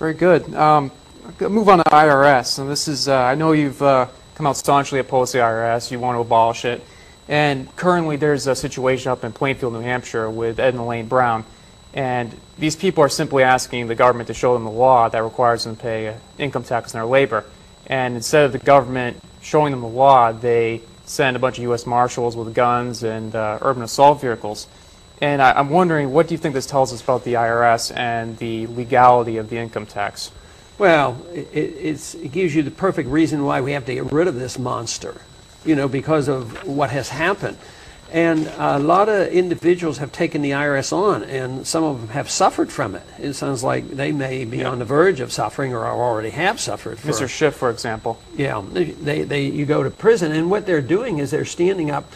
Very good. Move on to IRS. And this is, I know you've come out staunchly opposed to the IRS. You want to abolish it. And currently there's a situation up in Plainfield, New Hampshire with Ed and Elaine Brown. And these people are simply asking the government to show them the law that requires them to pay income tax on their labor. And instead of the government showing them the law, they send a bunch of U.S. Marshals with guns and urban assault vehicles. And I'm wondering, what do you think this tells us about the IRS and the legality of the income tax? Well, it gives you the perfect reason why we have to get rid of this monster, you know, because of what has happened. And a lot of individuals have taken the IRS on, and some of them have suffered from it. It sounds like they may be on the verge of suffering or already have suffered. Mr. Schiff, for example. Yeah, you go to prison, and what they're doing is they're standing up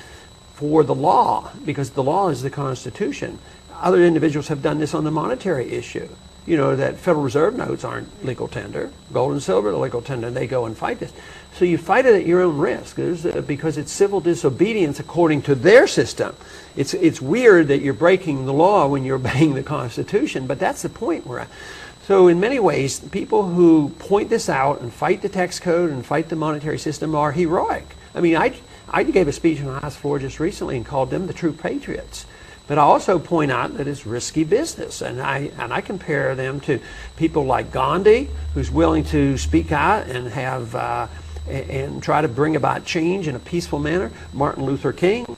for the law, because the law is the Constitution. Other individuals have done this on the monetary issue. You know, that Federal Reserve notes aren't legal tender. Gold and silver are legal tender, and they go and fight this. So you fight it at your own risk, because it's civil disobedience according to their system. It's weird that you're breaking the law when you're obeying the Constitution, but that's the point we're at. So in many ways, people who point this out and fight the tax code and fight the monetary system are heroic. I mean, I gave a speech on the House floor just recently and called them the true patriots. But I also point out that it's risky business, and I compare them to people like Gandhi, who's willing to speak out and have and try to bring about change in a peaceful manner. Martin Luther King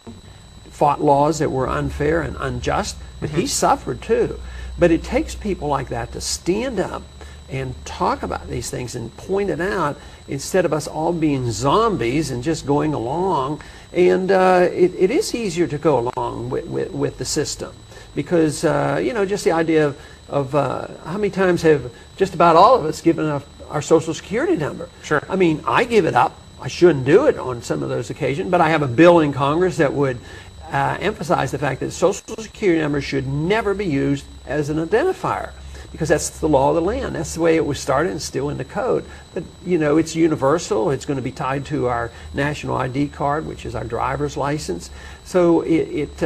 fought laws that were unfair and unjust, but he suffered too. But it takes people like that to stand up and talk about these things and point it out, instead of us all being zombies and just going along. And it is easier to go along with the system, because you know, just the idea of how many times have just about all of us given up our Social Security number? Sure. I mean, I give it up. I shouldn't do it on some of those occasions, but I have a bill in Congress that would emphasize the fact that Social Security numbers should never be used as an identifier, because that's the law of the land. That's the way it was started and still in the code. But, you know, it's universal. It's going to be tied to our national ID card, which is our driver's license. So it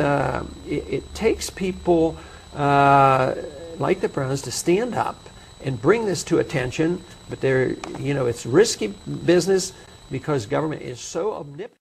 takes people like the Browns to stand up and bring this to attention. But you know, it's risky business, because government is so omnipotent.